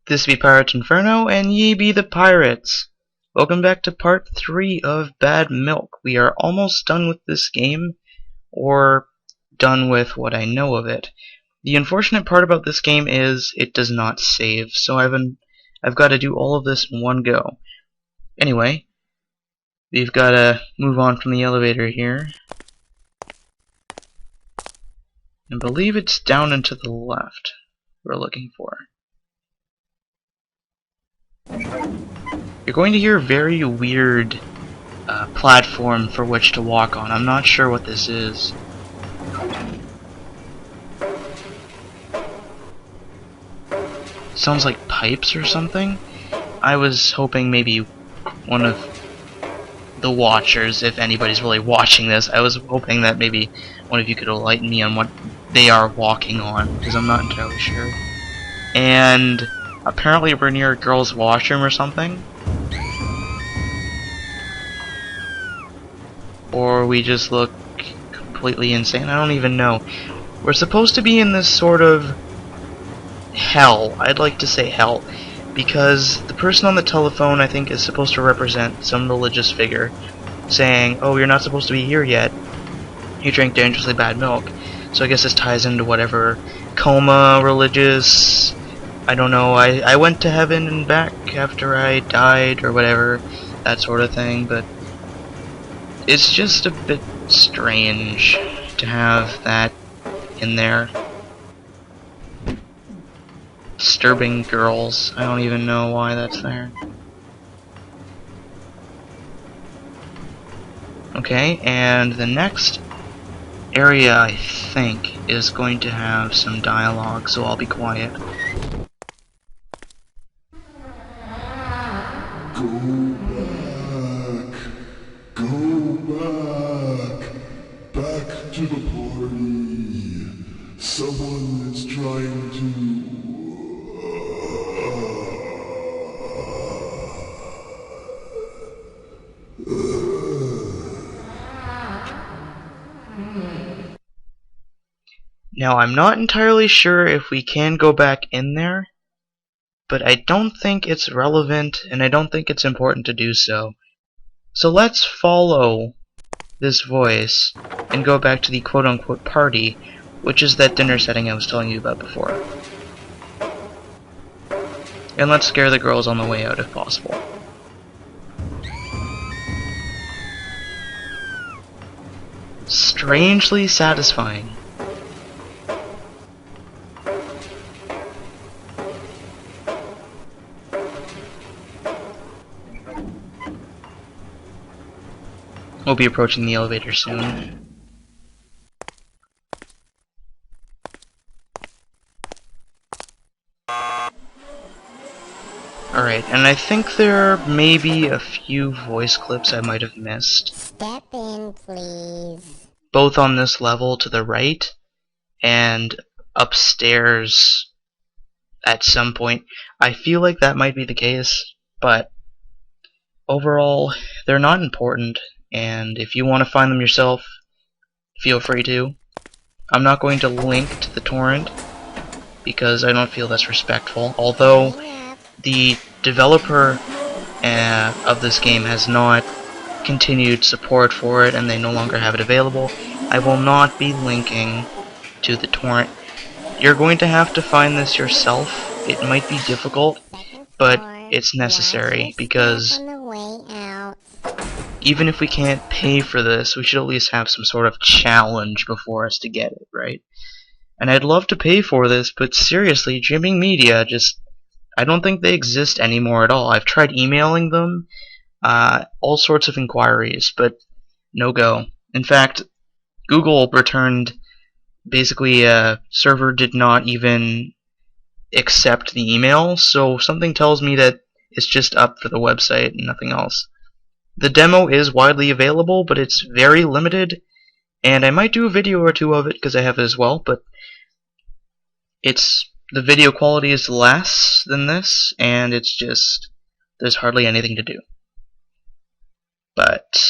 This be Pirates Inferno, and ye be the pirates. Welcome back to part 3 of Bad Milk. We are almost done with this game, or done with what I know of it. The unfortunate part about this game is it does not save, so I've got to do all of this in one go. Anyway, we've got to move on from the elevator here. I believe it's down and to the left we're looking for. You're going to hear a very weird platform for which to walk on. I'm not sure what this is. Sounds like pipes or something. I was hoping maybe one of the watchers, if anybody's really watching this, I was hoping that maybe one of you could enlighten me on what they are walking on, because I'm not entirely sure. And apparently we're near a girl's washroom or something. Or we just look completely insane. I don't even know. We're supposed to be in this sort of hell. I'd like to say hell. Because the person on the telephone, I think, is supposed to represent some religious figure saying, oh, you're not supposed to be here yet. You drank dangerously bad milk. So I guess this ties into whatever coma, religious, I don't know, I went to heaven and back after I died or whatever, that sort of thing, but it's just a bit strange to have that in there. Disturbing girls. I don't even know why that's there. Okay, and the next area, I think, is going to have some dialogue, so I'll be quiet. Go back to the party. Someone is trying to... Now, I'm not entirely sure if we can go back in there, but I don't think it's relevant, and I don't think it's important to do so. So let's follow this voice and go back to the quote-unquote party, which is that dinner setting I was telling you about before. And let's scare the girls on the way out if possible. Strangely satisfying. We'll be approaching the elevator soon. Alright, and I think there may be a few voice clips I might have missed. Step in, please. Both on this level to the right, and upstairs at some point. I feel like that might be the case, but overall, they're not important. And if you want to find them yourself, feel free to. I'm not going to link to the torrent because I don't feel that's respectful. Although the developer of this game has not continued support for it and they no longer have it available, I will not be linking to the torrent. You're going to have to find this yourself. It might be difficult, but it's necessary because even if we can't pay for this, we should at least have some sort of challenge before us to get it, right? And I'd love to pay for this, but seriously, Jimming Media I don't think they exist anymore at all. I've tried emailing them, all sorts of inquiries, but no go. In fact, Google returned basically a server did not even accept the email, so something tells me that it's just up for the website and nothing else. The demo is widely available, but it's very limited, and I might do a video or two of it because I have it as well, but the video quality is less than this, and it's just, there's hardly anything to do. But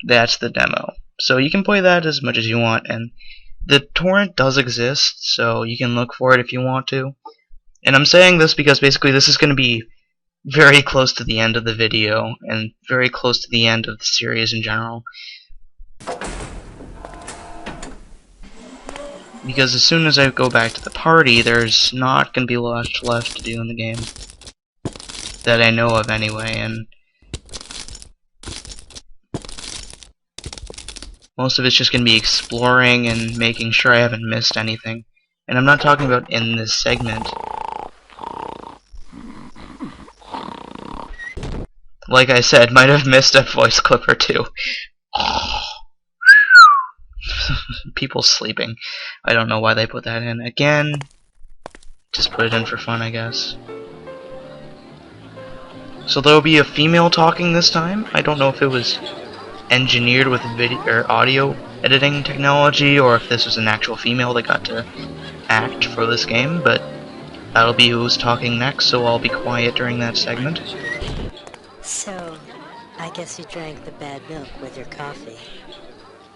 that's the demo. So you can play that as much as you want, and the torrent does exist, so you can look for it if you want to. And I'm saying this because basically this is going to be very close to the end of the video and very close to the end of the series in general. Because as soon as I go back to the party, there's not going to be much left to do in the game. That I know of anyway, and most of it's just going to be exploring and making sure I haven't missed anything. And I'm not talking about in this segment. Like I said, might have missed a voice clip or two. People sleeping. I don't know why they put that in. Again, just put it in for fun, I guess. So there'll be a female talking this time. I don't know if it was engineered with video or audio editing technology, or if this was an actual female that got to act for this game, but that'll be who's talking next, so I'll be quiet during that segment. So, I guess you drank the bad milk with your coffee.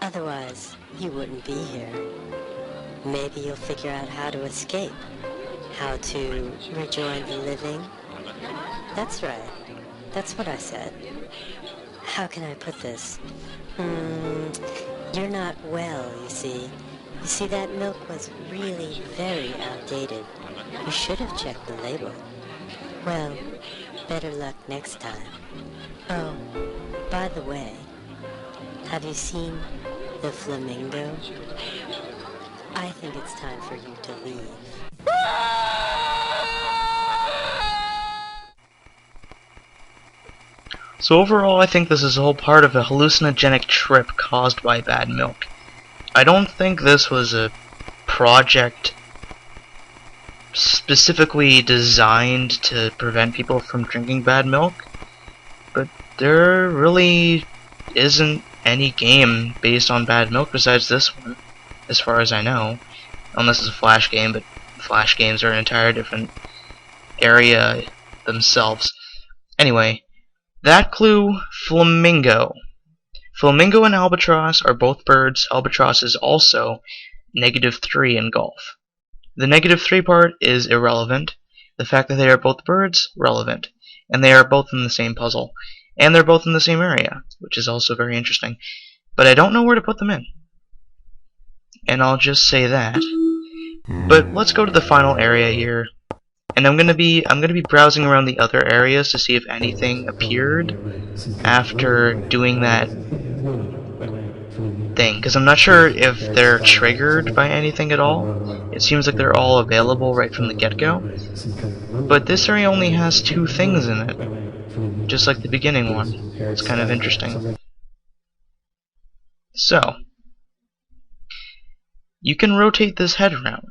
Otherwise, you wouldn't be here. Maybe you'll figure out how to escape. How to rejoin the living. That's right. That's what I said. How can I put this? You're not well, you see. You see, that milk was really very outdated. You should have checked the label. Well, better luck next time. Oh, by the way, have you seen the flamingo? I think it's time for you to leave. So overall, I think this is all part of a hallucinogenic trip caused by bad milk. I don't think this was a project specifically designed to prevent people from drinking bad milk, but there really isn't any game based on bad milk besides this one, as far as I know. Unless it's a Flash game, but Flash games are an entire different area themselves. Anyway, that clue, flamingo. Flamingo and albatross are both birds. Albatross is also -3 in golf. The -3 part is irrelevant. The fact that they are both birds, relevant. And they are both in the same puzzle. And they're both in the same area, which is also very interesting. But I don't know where to put them in. And I'll just say that. But let's go to the final area here. And I'm gonna be browsing around the other areas to see if anything appeared after doing that thing, because I'm not sure if they're triggered by anything at all. It seems like they're all available right from the get-go. But this area only has 2 things in it, just like the beginning one. It's kind of interesting. So, you can rotate this head around.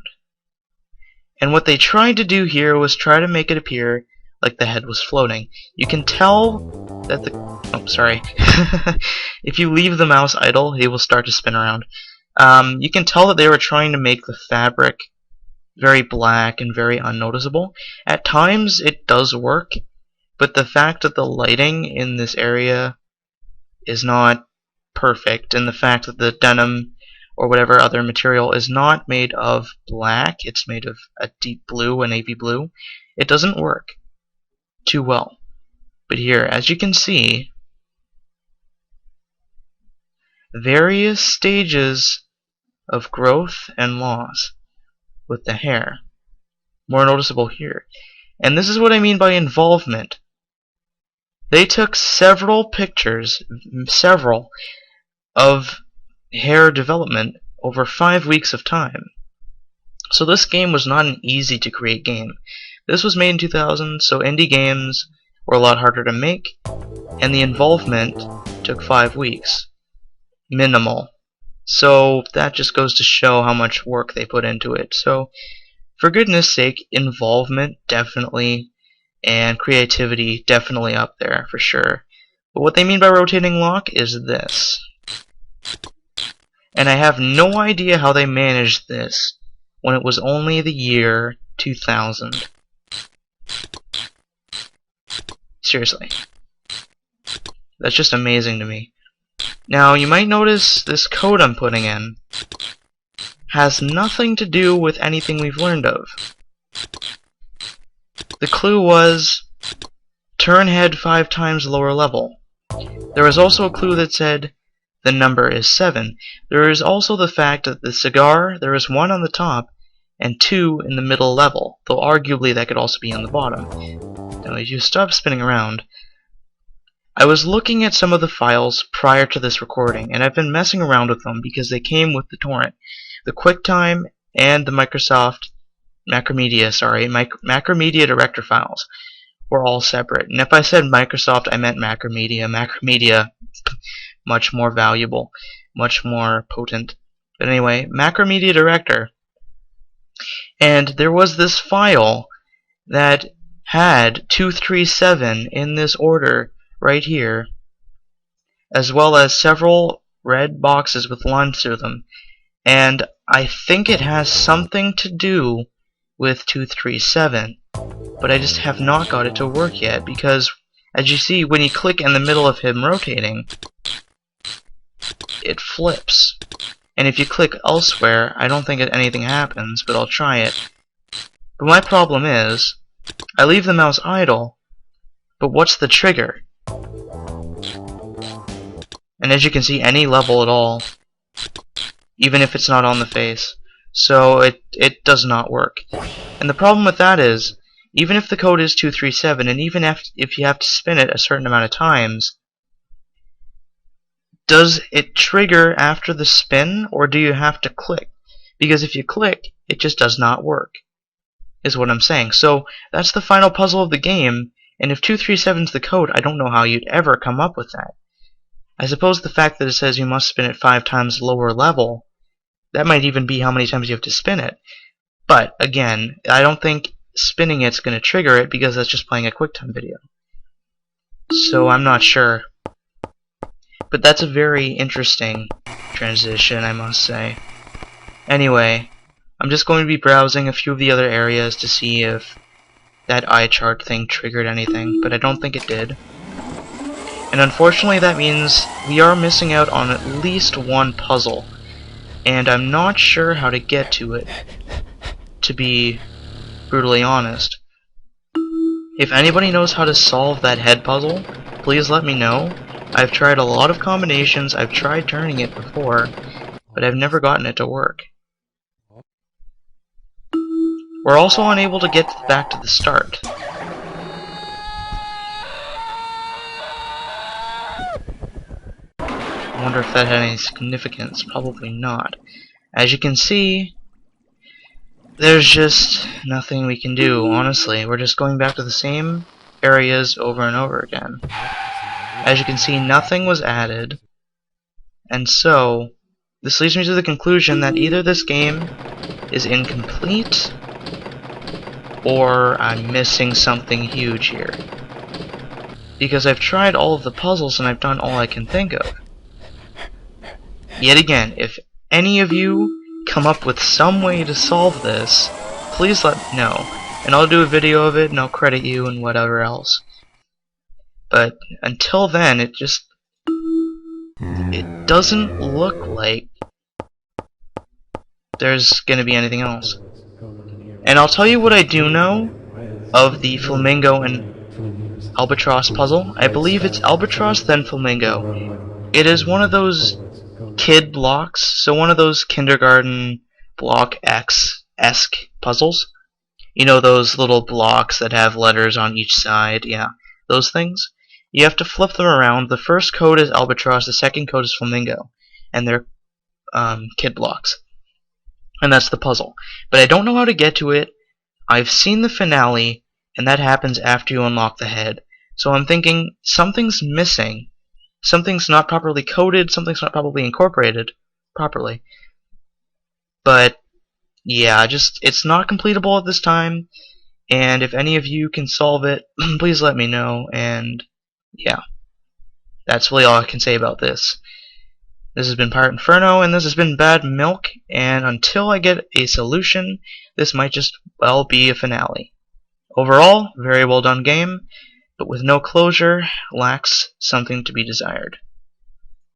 And what they tried to do here was try to make it appear like the head was floating. You can tell that the... Oh, sorry. If you leave the mouse idle, it will start to spin around. You can tell that they were trying to make the fabric very black and very unnoticeable. At times, it does work, but the fact that the lighting in this area is not perfect, and the fact that the denim or whatever other material is not made of black, it's made of a deep blue, a navy blue, it doesn't work too well. But here, as you can see, various stages of growth and loss with the hair. More noticeable here. And this is what I mean by involvement. They took several pictures, of hair development over 5 weeks of time. So this game was not an easy to create game. This was made in 2000, so indie games were a lot harder to make, and the involvement took 5 weeks. Minimal. So that just goes to show how much work they put into it. So for goodness sake, involvement definitely, and creativity definitely up there for sure. But what they mean by rotating lock is this. And I have no idea how they managed this when it was only the year 2000. Seriously. That's just amazing to me. Now, you might notice this code I'm putting in has nothing to do with anything we've learned of. The clue was turn head 5 times lower level. There was also a clue that said the number is 7. There is also the fact that the cigar, there is 1 on the top and 2 in the middle level, though arguably that could also be on the bottom. Now if you stop spinning around, I was looking at some of the files prior to this recording, and I've been messing around with them because they came with the torrent. The QuickTime and the Macromedia Director files were all separate. And if I said Microsoft, I meant Macromedia. Macromedia, much more valuable, much more potent. But anyway, Macromedia Director. And there was this file that had 237 in this order right here, as well as several red boxes with lines through them. And I think it has something to do with 237, but I just have not got it to work yet, because as you see, when you click in the middle of him rotating, it flips. And if you click elsewhere, I don't think anything happens, but I'll try it. But my problem is, I leave the mouse idle, but what's the trigger? And as you can see, any level at all, even if it's not on the face. So it does not work. And the problem with that is, even if the code is 237, and even if you have to spin it a certain amount of times, does it trigger after the spin, or do you have to click? Because if you click, it just does not work, is what I'm saying. So that's the final puzzle of the game, and if 237 is the code, I don't know how you'd ever come up with that. I suppose the fact that it says you must spin it 5 times lower level, that might even be how many times you have to spin it. But again, I don't think spinning it's going to trigger it, because that's just playing a QuickTime video. So I'm not sure. But that's a very interesting transition, I must say. Anyway, I'm just going to be browsing a few of the other areas to see if that eye chart thing triggered anything, but I don't think it did. And unfortunately that means we are missing out on at least one puzzle, and I'm not sure how to get to it, to be brutally honest. If anybody knows how to solve that head puzzle, please let me know. I've tried a lot of combinations, I've tried turning it before, but I've never gotten it to work. We're also unable to get back to the start. I wonder if that had any significance. Probably not. As you can see, there's just nothing we can do, honestly. We're just going back to the same areas over and over again. As you can see, nothing was added, and so this leads me to the conclusion that either this game is incomplete, or I'm missing something huge here. Because I've tried all of the puzzles and I've done all I can think of. Yet again, if any of you come up with some way to solve this, please let me know, and I'll do a video of it and I'll credit you and whatever else. But until then, it doesn't look like there's gonna be anything else. And I'll tell you what I do know of the Flamingo and Albatross puzzle. I believe it's Albatross then Flamingo. It is one of those kid blocks, so one of those kindergarten block X-esque puzzles. You know, those little blocks that have letters on each side, yeah, those things. You have to flip them around. The first code is Albatross, the second code is Flamingo, and they're kid blocks. And that's the puzzle. But I don't know how to get to it. I've seen the finale, and that happens after you unlock the head. So I'm thinking something's missing. Something's not properly coded, something's not properly incorporated properly. But yeah, it's not completable at this time, and if any of you can solve it, please let me know, and yeah, that's really all I can say about this. This has been Pirate Inferno, and this has been Bad Milk, and until I get a solution, this might just well be a finale. Overall, very well done game, but with no closure, lacks something to be desired.